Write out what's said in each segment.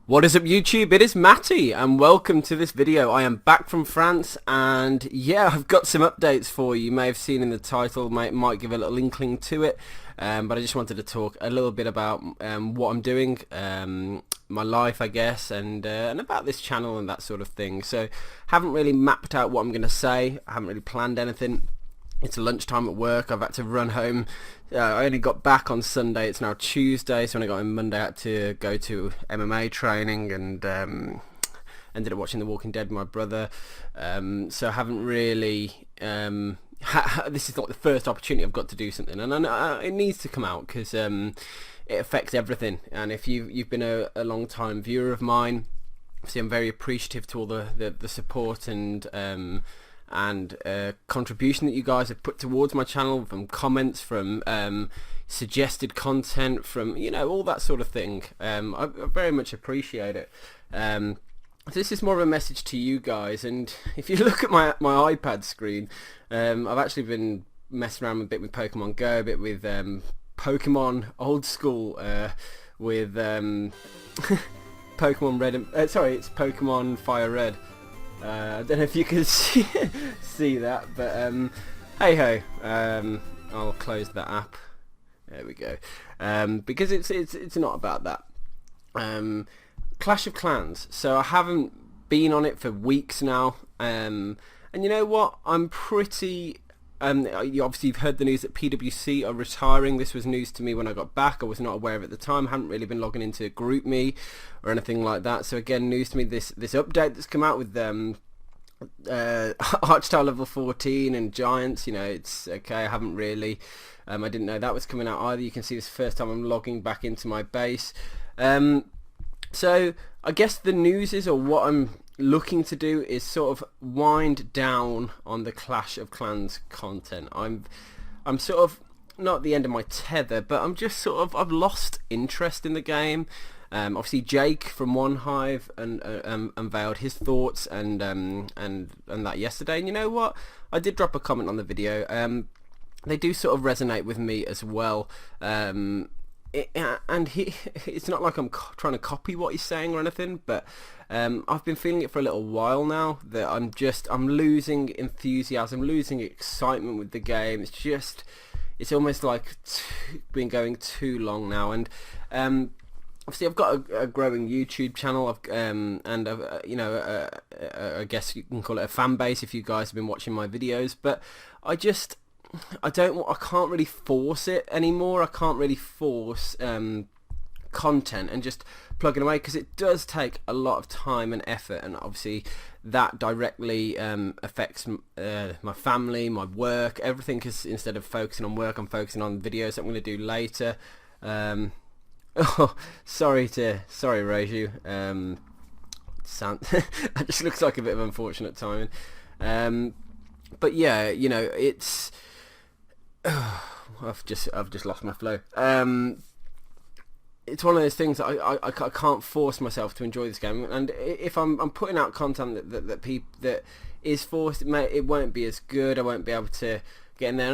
What is up YouTube? It is Matty and welcome to this video. I am back from France and yeah, I've got some updates for you. You may have seen in the title, might give a little inkling to it, but I just wanted to talk a little bit about what I'm doing, my life I guess, and about this channel and that sort of thing. So haven't really mapped out what I'm going to say, I haven't really planned anything. It's lunchtime at work. I've had to run home. I only got back on Sunday. It's now Tuesday, so when I got in Monday, I had to go to MMA training and ended up watching The Walking Dead with my brother. So I haven't really. This is not the first opportunity I've got to do something, and it needs to come out because it affects everything. And if you've been a long time viewer of mine, see, I'm very appreciative to all the support and contribution that you guys have put towards my channel, from comments, from suggested content, from all that sort of thing. I very much appreciate it. So this is more of a message to you guys, and if you look at my iPad screen, I've actually been messing around a bit with Pokemon Go, a bit with Pokemon old school, with Pokemon Red and sorry, it's Pokemon Fire Red. I don't know if you can see that, but hey ho, I'll close that app. There we go. Because it's not about that. Clash of Clans. So I haven't been on it for weeks now, and you know what? I'm pretty. You obviously you've heard the news that PwC are retiring. This was news to me when I got back. I was not aware of it at the time. I hadn't really been logging into GroupMe or anything like that. So again, news to me. This update that's come out with Archetype level 14 and Giants. It's okay. I haven't really. I didn't know that was coming out either. You can see this is the first time I'm logging back into my base. So I guess the news is, or what I'm looking to do, is sort of wind down on the Clash of Clans content. I'm sort of not at the end of my tether, but I'm just sort of, I've lost interest in the game. Obviously Jake from One Hive unveiled his thoughts and that yesterday, and you know what, I did drop a comment on the video. They do sort of resonate with me as well. It's not like I'm trying to copy what he's saying or anything, but I've been feeling it for a little while now, that I'm losing enthusiasm, losing excitement with the game. It's almost like been going too long now, and obviously I've got a growing YouTube channel, I guess you can call it a fan base if you guys have been watching my videos, but I can't really force it anymore. I can't really force content and just plug it away, because it does take a lot of time and effort, and obviously that directly affects my family, my work, everything, because instead of focusing on work, I'm focusing on videos that I'm going to do later. Oh, sorry Raju. That just looks like a bit of unfortunate timing. But yeah, it's I've just lost my flow. It's one of those things that I can't force myself to enjoy this game, and if I'm putting out content that is forced, it won't be as good. I won't be able to get in there.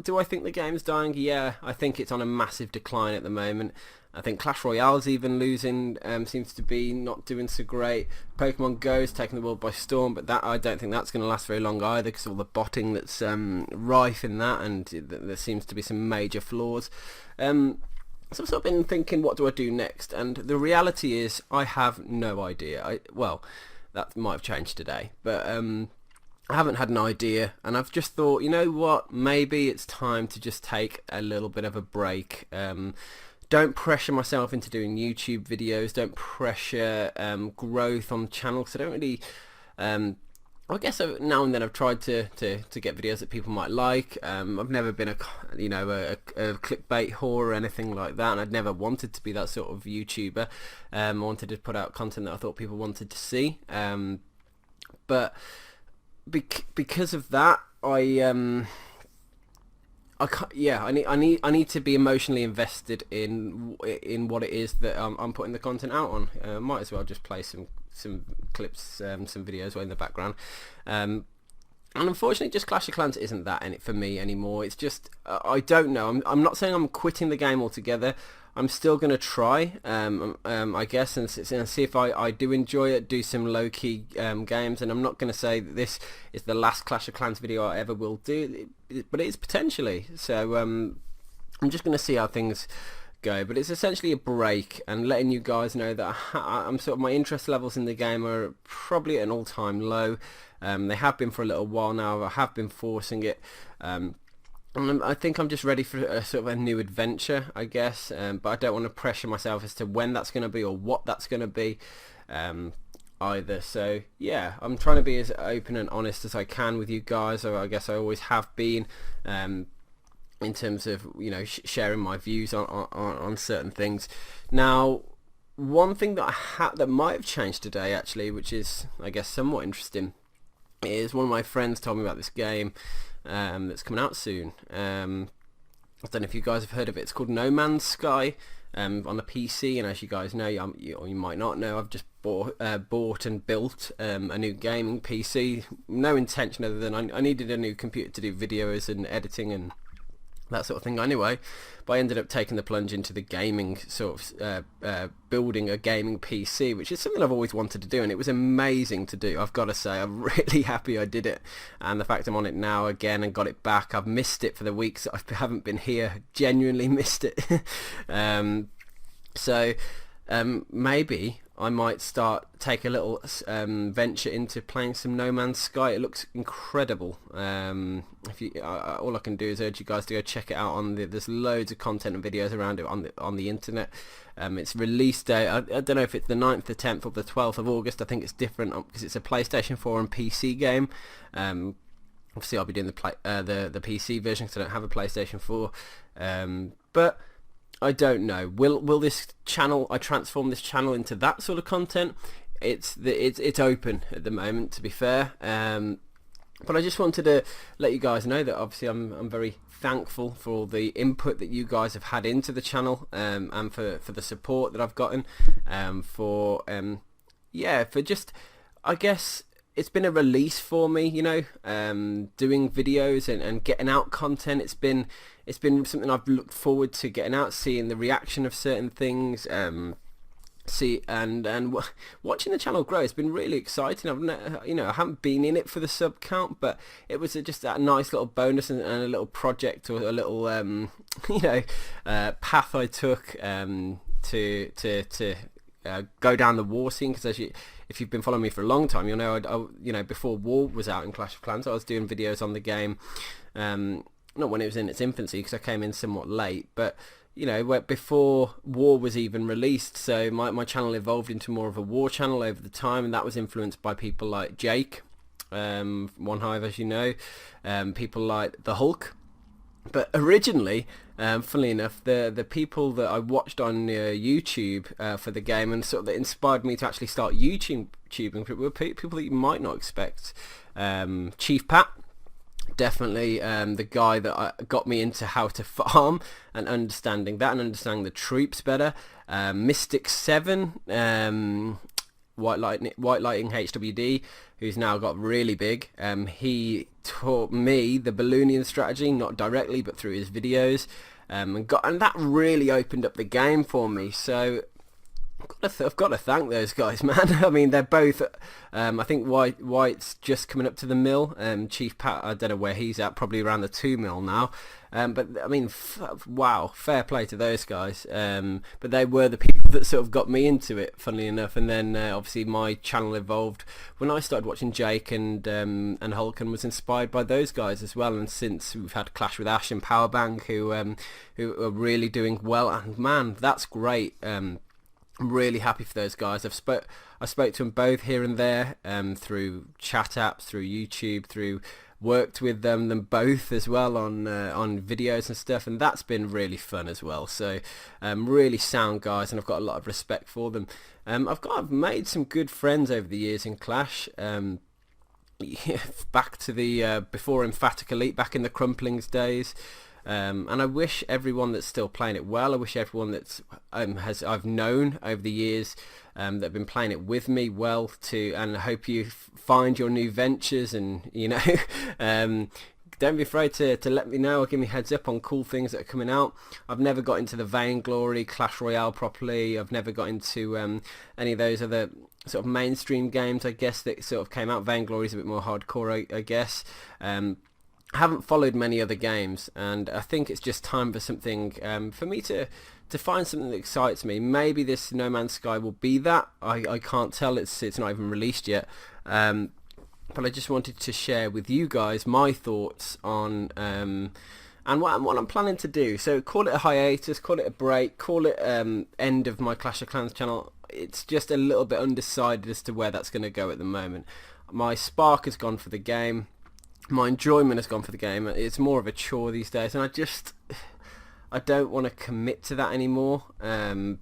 Do I think the game's dying? Yeah, I think it's on a massive decline at the moment. I think Clash Royale's even losing, seems to be not doing so great. Pokemon Go's taking the world by storm, but I don't think that's going to last very long either, because all the botting that's rife in that, and there seems to be some major flaws. So I've sort of been thinking, what do I do next? And the reality is, I have no idea. Well, that might have changed today, but I haven't had an idea, and I've just thought, you know what, maybe it's time to just take a little bit of a break. Don't pressure myself into doing YouTube videos. Don't pressure growth on the channel, because I don't really. I guess now and then I've tried to get videos that people might like. I've never been a clickbait whore or anything like that, and I'd never wanted to be that sort of YouTuber. I wanted to put out content that I thought people wanted to see. But because of that, I can't, yeah, I need to be emotionally invested in what it is that I'm putting the content out on. Might as well just play some clips, some videos in the background. And unfortunately, just Clash of Clans isn't that in it for me anymore. It's just I don't know. I'm not saying I'm quitting the game altogether. I'm still going to try, I guess, and see if I do enjoy it, do some low-key games, and I'm not going to say that this is the last Clash of Clans video I ever will do, but it is potentially. So I'm just going to see how things go, but it's essentially a break and letting you guys know that I'm sort of, my interest levels in the game are probably at an all-time low. They have been for a little while now. I have been forcing it. And I think I'm just ready for a sort of a new adventure, I guess, but I don't want to pressure myself as to when that's going to be or what that's going to be either. So yeah, I'm trying to be as open and honest as I can with you guys, or I guess I always have been, in terms of, you know, sharing my views on certain things. Now, one thing that that might have changed today, actually, which is, I guess, somewhat interesting, is one of my friends told me about this game that's coming out soon. I don't know if you guys have heard of it. It's called No Man's Sky, on the PC, and as you guys know, or you might not know, I've just bought and built a new gaming PC. No intention other than I needed a new computer to do videos and editing and that sort of thing anyway, but I ended up taking the plunge into the gaming sort of building a gaming PC, which is something I've always wanted to do, and it was amazing to do. I've got to say, I'm really happy I did it, and the fact I'm on it now again and got it back, I've missed it for the weeks that I haven't been here, genuinely missed it. So maybe I might take a little venture into playing some No Man's Sky. It looks incredible. All I can do is urge you guys to go check it out there's loads of content and videos around it on the internet. Its release date, I don't know if it's the 9th, the 10th or the 12th of August. I think it's different because it's a PlayStation 4 and PC game. Obviously I'll be doing the PC version because I don't have a PlayStation 4. But I don't know. Will this channel? I transform this channel into that sort of content. It's open at the moment, to be fair. But I just wanted to let you guys know that obviously I'm very thankful for all the input that you guys have had into the channel, and for the support that I've gotten, for just, I guess, it's been a release for me, you know, doing videos and getting out content. It's been something I've looked forward to getting out, seeing the reaction of certain things, watching the channel grow. It's been really exciting. I haven't been in it for the sub count, but it was just that nice little bonus and a little project, or a little path I took to go down the war scene, because if you've been following me for a long time, you'll know before War was out in Clash of Clans, I was doing videos on the game, not when it was in its infancy, because I came in somewhat late, but before War was even released. So my channel evolved into more of a War channel over the time, and that was influenced by people like Jake, One Hive, as you know, people like the Hulk. But originally, funnily enough, the people that I watched on YouTube for the game, and sort of that inspired me to actually start YouTubing, were people that you might not expect. Chief Pat, definitely the guy that got me into how to farm and understanding that and understanding the troops better. Mystic 7, White Lighting HWD, who's now got really big. He taught me the Balloonian strategy, not directly but through his videos, and that really opened up the game for me. So I've got to thank those guys, man. I mean, they're both, I think White's just coming up to the mill. Chief Pat, I don't know where he's at, probably around the 2 mil now. But I mean, wow, fair play to those guys. But they were the people that sort of got me into it, funnily enough. And then obviously my channel evolved when I started watching Jake and Hulk, and was inspired by those guys as well. And since we've had Clash with Ash and Powerbang, who are really doing well. And man, that's great. I'm really happy for those guys. I spoke to them both here and there, through chat apps, through YouTube, worked with them both as well on videos and stuff, and that's been really fun as well. So really sound guys, and I've got a lot of respect for them. I've made some good friends over the years in Clash. Back to the before Emphatic Elite, back in the Crumplings days. And I wish everyone that's still playing it well. I wish everyone that's I've known over the years that have been playing it with me well too. And I hope you find your new ventures and don't be afraid to let me know or give me heads up on cool things that are coming out. I've never got into the Vainglory, Clash Royale properly. I've never got into any of those other sort of mainstream games, I guess, that sort of came out. Vainglory is a bit more hardcore, I guess. Haven't followed many other games, and I think it's just time for something for me to find something that excites me. Maybe this No Man's Sky will be that. I can't tell. It's not even released yet. But I just wanted to share with you guys my thoughts on and what I'm planning to do. So call it a hiatus, call it a break, call it end of my Clash of Clans channel. It's just a little bit undecided as to where that's going to go at the moment. My spark has gone for the game. My enjoyment has gone for the game. It's more of a chore these days, and I don't want to commit to that anymore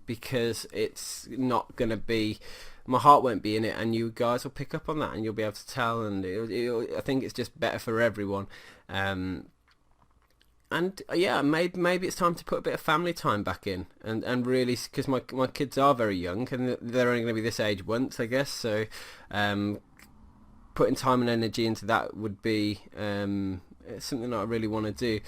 because it's not going to be, my heart won't be in it, and you guys will pick up on that and you'll be able to tell, and I think it's just better for everyone. And yeah, maybe it's time to put a bit of family time back in, and really, because my kids are very young and they're only going to be this age once, I guess, so putting time and energy into that would be something that I really want to do.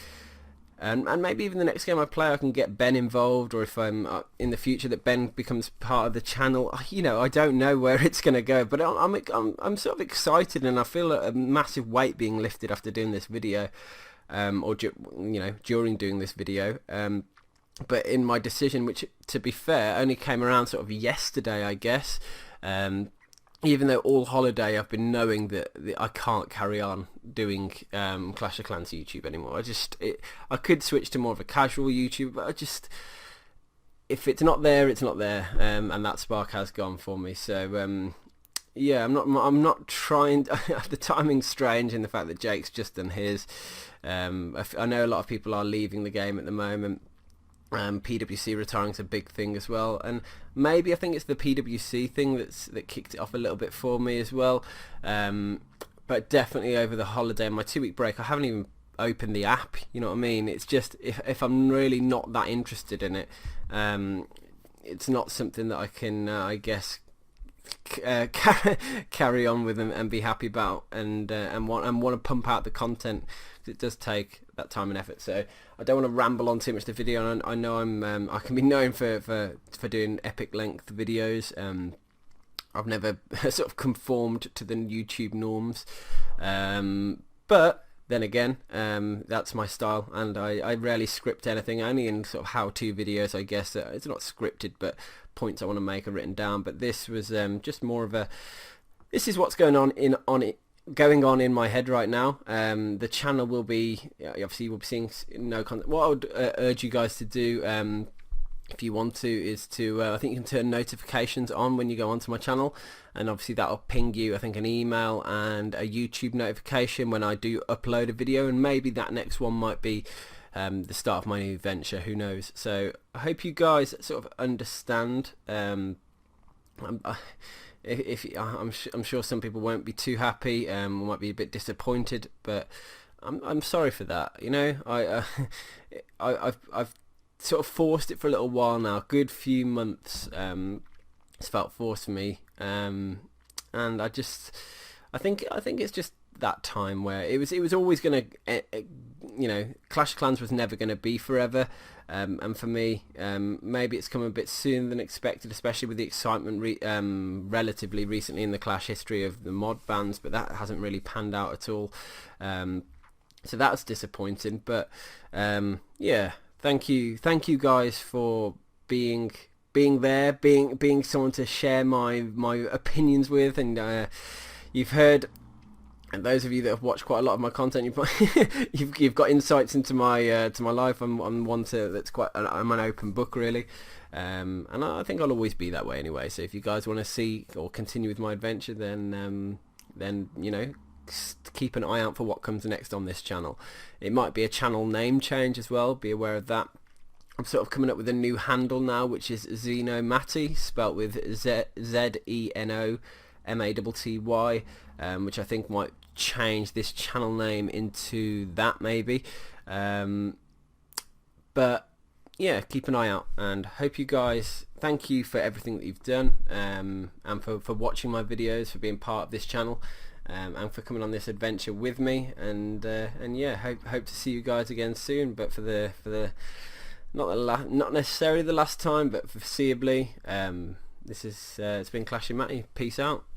And maybe even the next game I play, I can get Ben involved, or if I'm in the future that Ben becomes part of the channel. You know, I don't know where it's going to go, but I'm sort of excited, and I feel a massive weight being lifted after doing this video, or during doing this video. But in my decision, which to be fair only came around sort of yesterday, I guess. Even though all holiday I've been knowing that I can't carry on doing Clash of Clans YouTube anymore. I could switch to more of a casual YouTube, but if it's not there, it's not there, and that spark has gone for me. So yeah, I'm not trying. The timing's strange in the fact that Jake's just done his. I know a lot of people are leaving the game at the moment. PwC retiring is a big thing as well, and maybe I think it's the PwC thing that kicked it off a little bit for me as well. But definitely over the holiday and my 2-week break, I haven't even opened the app. You know what I mean? It's just if I'm really not that interested in it, it's not something that I can I guess carry on with and be happy about, and want to pump out the content. It does take that time and effort, so I don't want to ramble on too much the video. And I know I can be known for doing epic length videos. I've never sort of conformed to the YouTube norms, but then again, that's my style, and I rarely script anything, only in sort of how-to videos, I guess. It's not scripted, but points I want to make are written down. But this was just more of this is what's going on in my head right now. The channel will be, obviously you'll be seeing no content. What I would urge you guys to do, if you want to, is to I think you can turn notifications on when you go onto my channel, and obviously that'll ping you, I think, an email and a YouTube notification when I do upload a video, and maybe that next one might be the start of my new venture, who knows. So I hope you guys sort of understand. I'm sure some people won't be too happy, might be a bit disappointed, but I'm sorry for that. You know, I've sort of forced it for a little while now, a good few months. It's felt forced for me, and I think it's just that time where it was always gonna, Clash of Clans was never gonna be forever. And for me, maybe it's come a bit sooner than expected, especially with the excitement relatively recently in the Clash history of the mod bans, but that hasn't really panned out at all. So that's disappointing. But yeah, thank you guys for being there, being someone to share my opinions with, and you've heard. And those of you that have watched quite a lot of my content, you've got insights into my life. I'm one that's I'm an open book, really, and I think I'll always be that way anyway. So if you guys want to see or continue with my adventure, then keep an eye out for what comes next on this channel. It might be a channel name change as well. Be aware of that. I'm sort of coming up with a new handle now, which is Zeno Matty, spelt with ZENO MATTY, which I think might change this channel name into that, maybe. But yeah, keep an eye out, and hope you guys, thank you for everything that you've done, and for watching my videos, for being part of this channel, and for coming on this adventure with me. And yeah, hope to see you guys again soon. But for the not necessarily the last time, but foreseeably, this is it's been Clashing Matty. Peace out.